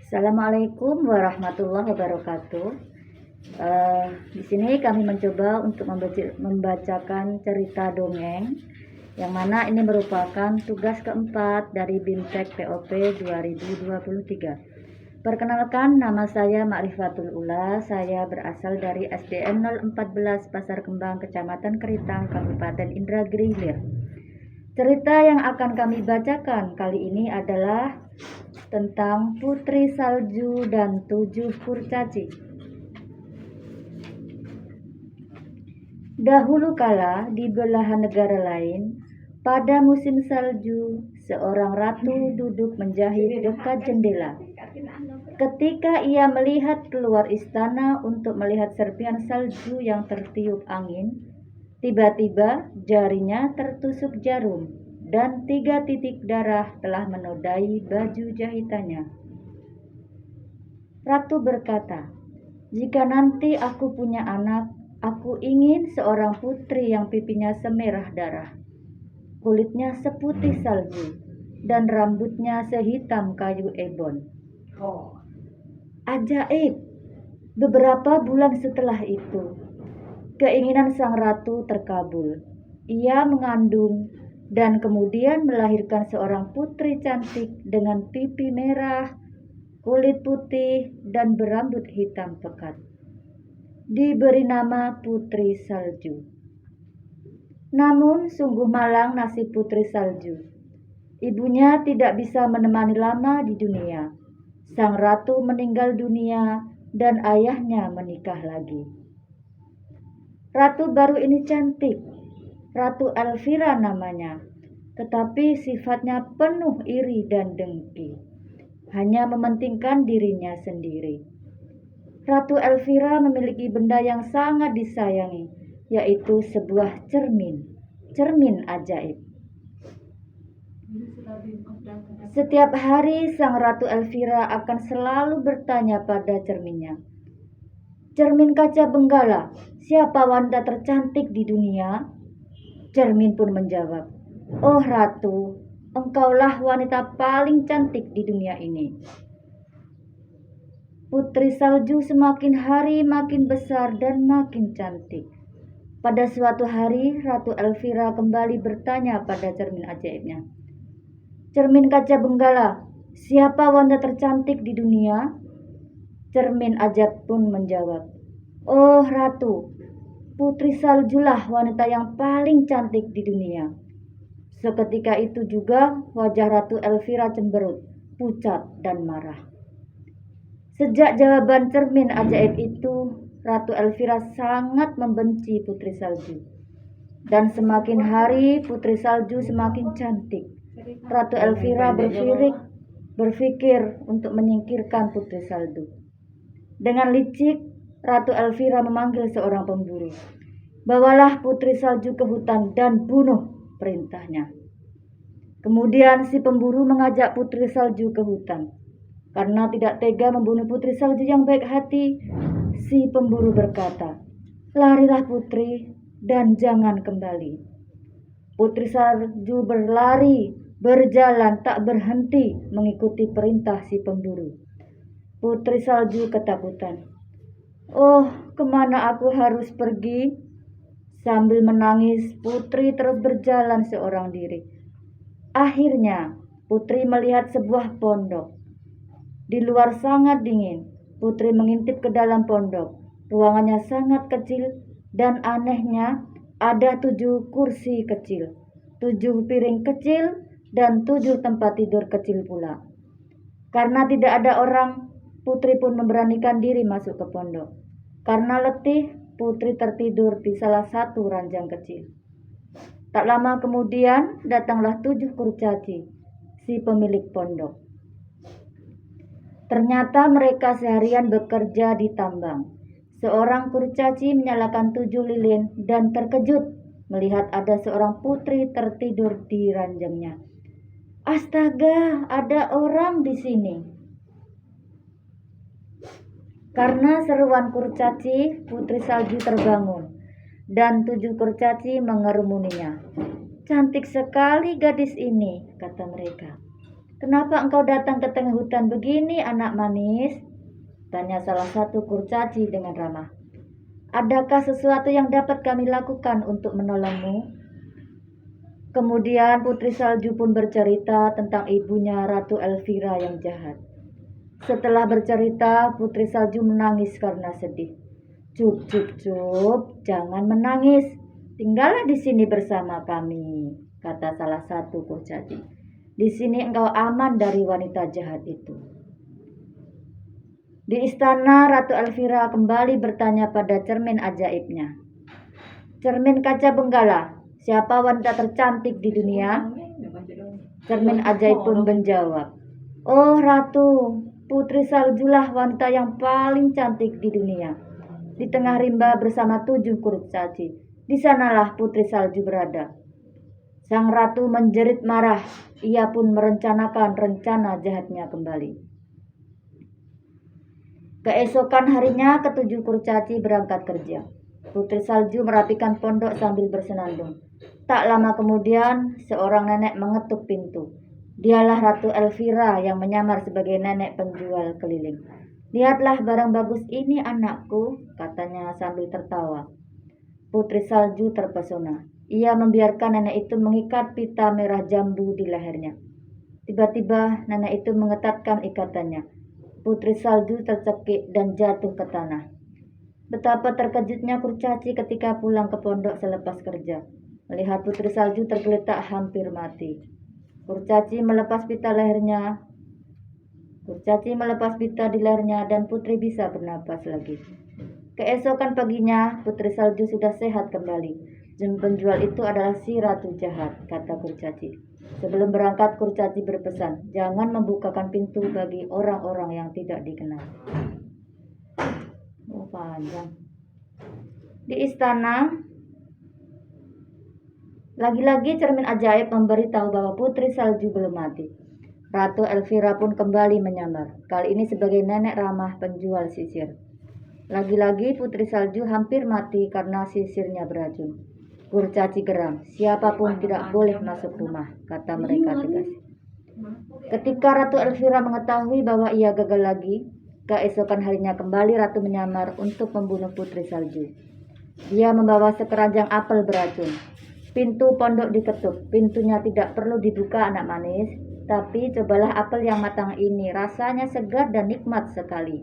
Assalamualaikum warahmatullahi wabarakatuh. Di sini kami mencoba untuk membacakan cerita dongeng, yang mana ini merupakan tugas keempat dari BIMTEK POP 2023. Perkenalkan, nama saya Ma'rifatul Ula. Saya berasal dari SDN 014 Pasar Kembang, Kecamatan Keritang, Kabupaten Indragiri Hilir. Cerita yang akan kami bacakan kali ini adalah tentang Putri Salju dan 7 kurcaci. Dahulu kala di belahan negara lain, pada musim salju, seorang ratu duduk menjahit dekat jendela. Ketika ia melihat keluar istana untuk melihat serpihan salju yang tertiup angin, tiba-tiba jarinya tertusuk jarum dan 3 titik darah telah menodai baju jahitannya. Ratu berkata, "Jika nanti aku punya anak, aku ingin seorang putri yang pipinya semerah darah, kulitnya seputih salju, dan rambutnya sehitam kayu ebon." Ajaib! Beberapa bulan setelah itu, keinginan sang ratu terkabul. Ia mengandung dan kemudian melahirkan seorang putri cantik dengan pipi merah, kulit putih, dan berambut hitam pekat. Diberi nama Putri Salju. Namun sungguh malang nasib Putri Salju. Ibunya tidak bisa menemani lama di dunia. Sang ratu meninggal dunia dan ayahnya menikah lagi. Ratu baru ini cantik, Ratu Elvira namanya, tetapi sifatnya penuh iri dan dengki, hanya mementingkan dirinya sendiri. Ratu Elvira memiliki benda yang sangat disayangi, yaitu sebuah cermin ajaib. Setiap hari sang Ratu Elvira akan selalu bertanya pada cerminnya, "Cermin kaca benggala, siapa wanita tercantik di dunia?" Cermin pun menjawab, "Oh Ratu, engkaulah wanita paling cantik di dunia ini." Putri Salju semakin hari makin besar dan makin cantik. Pada suatu hari, Ratu Elvira kembali bertanya pada cermin ajaibnya, "Cermin kaca benggala, siapa wanita tercantik di dunia?" Cermin ajaib pun menjawab, "Oh Ratu, Putri Saljulah wanita yang paling cantik di dunia." Seketika itu juga wajah Ratu Elvira cemberut, pucat dan marah. Sejak jawaban cermin ajaib itu, Ratu Elvira sangat membenci Putri Salju. Dan semakin hari Putri Salju semakin cantik. Ratu Elvira berpikir untuk menyingkirkan Putri Salju. Dengan licik, Ratu Elvira memanggil seorang pemburu. "Bawalah Putri Salju ke hutan dan bunuh," perintahnya. Kemudian si pemburu mengajak Putri Salju ke hutan. Karena tidak tega membunuh Putri Salju yang baik hati, si pemburu berkata, "Larilah putri dan jangan kembali." Putri Salju berlari, berjalan tak berhenti mengikuti perintah si pemburu. Putri Salju ketakutan. "Oh, kemana aku harus pergi?" Sambil menangis, Putri terus berjalan seorang diri. Akhirnya, Putri melihat sebuah pondok. Di luar sangat dingin. Putri mengintip ke dalam pondok. Ruangannya sangat kecil dan anehnya ada 7 kursi kecil, 7 piring kecil, dan 7 tempat tidur kecil pula. Karena tidak ada orang, Putri pun memberanikan diri masuk ke pondok. Karena letih, Putri tertidur di salah satu ranjang kecil. Tak lama kemudian datanglah 7 kurcaci, si pemilik pondok. Ternyata mereka seharian bekerja di tambang. Seorang kurcaci menyalakan 7 lilin dan terkejut melihat ada seorang putri tertidur di ranjangnya. "Astaga, ada orang di sini." Karena seruan kurcaci, Putri Salju terbangun dan 7 kurcaci mengerumuninya. "Cantik sekali gadis ini," kata mereka. "Kenapa engkau datang ke tengah hutan begini, anak manis?" tanya salah satu kurcaci dengan ramah. "Adakah sesuatu yang dapat kami lakukan untuk menolongmu?" Kemudian Putri Salju pun bercerita tentang ibunya Ratu Elvira yang jahat. Setelah bercerita, Putri Salju menangis karena sedih. "Cup, cup, cup, jangan menangis. Tinggallah di sini bersama kami," kata salah satu kurcaci. "Di sini engkau aman dari wanita jahat itu." Di istana, Ratu Elvira kembali bertanya pada cermin ajaibnya. "Cermin kaca benggala, siapa wanita tercantik di dunia?" Cermin ajaib pun menjawab, "Oh Ratu, Putri Saljulah wanita yang paling cantik di dunia. Di tengah rimba bersama 7 kurcaci, di sanalah Putri Salju berada." Sang ratu menjerit marah. Ia pun merencanakan rencana jahatnya kembali. Keesokan harinya, ke-7 kurcaci berangkat kerja. Putri Salju merapikan pondok sambil bersenandung. Tak lama kemudian, seorang nenek mengetuk pintu. Dialah Ratu Elvira yang menyamar sebagai nenek penjual keliling. "Lihatlah barang bagus ini, anakku," katanya sambil tertawa. Putri Salju terpesona. Ia membiarkan nenek itu mengikat pita merah jambu di lehernya. Tiba-tiba nenek itu mengetatkan ikatannya. Putri Salju tercekik dan jatuh ke tanah. Betapa terkejutnya kurcaci ketika pulang ke pondok selepas kerja. Melihat Putri Salju tergeletak hampir mati. Kurcaci melepas pita di lehernya dan Putri bisa bernapas lagi. Keesokan paginya, Putri Salju sudah sehat kembali. "Penjual itu adalah si ratu jahat," kata kurcaci. Sebelum berangkat, kurcaci berpesan, jangan membukakan pintu bagi orang-orang yang tidak dikenal. Panjang. Di istana, lagi-lagi cermin ajaib memberitahu bahwa Putri Salju belum mati. Ratu Elvira pun kembali menyamar, kali ini sebagai nenek ramah penjual sisir. Lagi-lagi Putri Salju hampir mati karena sisirnya beracun. Kurcaci geram, "Siapapun tidak boleh masuk rumah," kata mereka tegas. Ketika Ratu Elvira mengetahui bahwa ia gagal lagi, keesokan harinya kembali Ratu menyamar untuk membunuh Putri Salju. Dia membawa sekeranjang apel beracun. Pintu pondok diketuk. "Pintunya tidak perlu dibuka, anak manis. Tapi cobalah apel yang matang ini, rasanya segar dan nikmat sekali."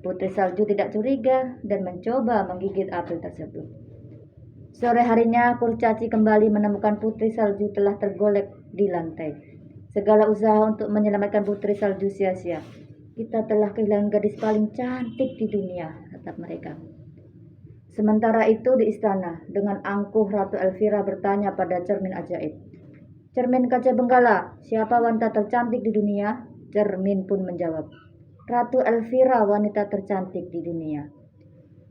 Putri Salju tidak curiga dan mencoba menggigit apel tersebut. Sore harinya, kurcaci kembali menemukan Putri Salju telah tergolek di lantai. Segala usaha untuk menyelamatkan Putri Salju sia-sia. "Kita telah kehilangan gadis paling cantik di dunia," kata mereka. Sementara itu di istana, dengan angkuh Ratu Elvira bertanya pada cermin ajaib, "Cermin kaca benggala, siapa wanita tercantik di dunia?" Cermin pun menjawab, "Ratu Elvira wanita tercantik di dunia."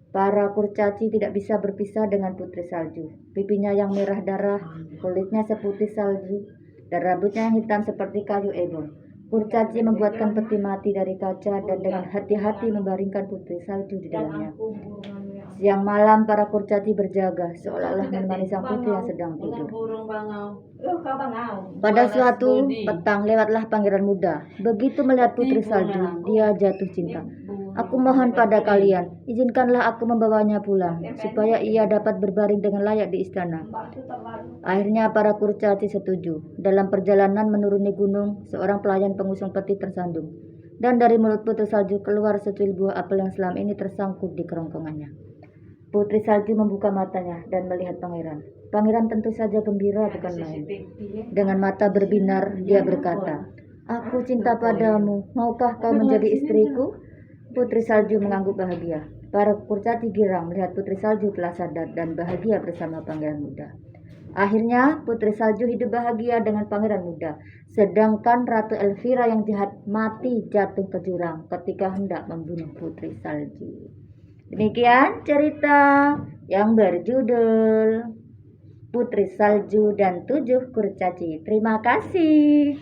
Para kurcaci tidak bisa berpisah dengan Putri Salju. Pipinya yang merah darah, kulitnya seputih salju, dan rambutnya yang hitam seperti kayu ebon. Kurcaci membuatkan peti mati dari kaca dan dengan hati-hati membaringkan Putri Salju di dalamnya. Siang malam para kurcaci berjaga seolah-olah menemani sang putri yang sedang tidur. Pada suatu petang lewatlah pangeran muda. Begitu melihat Putri Salju, dia jatuh cinta. "Aku mohon pada kalian, izinkanlah aku membawanya pulang, supaya ia dapat berbaring dengan layak di istana." Akhirnya para kurcaci setuju. Dalam perjalanan menuruni gunung, seorang pelayan pengusung peti tersandung. Dan dari mulut Putri Salju keluar secuil buah apel yang selama ini tersangkut di kerongkongannya. Putri Salju membuka matanya dan melihat pangeran. Pangeran tentu saja gembira bukan main. Dengan mata berbinar, dia berkata, "Aku cinta padamu, maukah kau menjadi istriku?" Putri Salju mengangguk bahagia. Para kurcaci girang melihat Putri Salju telah sadar dan bahagia bersama pangeran muda. Akhirnya Putri Salju hidup bahagia dengan pangeran muda. Sedangkan Ratu Elvira yang jahat mati jatuh ke jurang ketika hendak membunuh Putri Salju. Demikian cerita yang berjudul Putri Salju dan 7 Kurcaci. Terima kasih.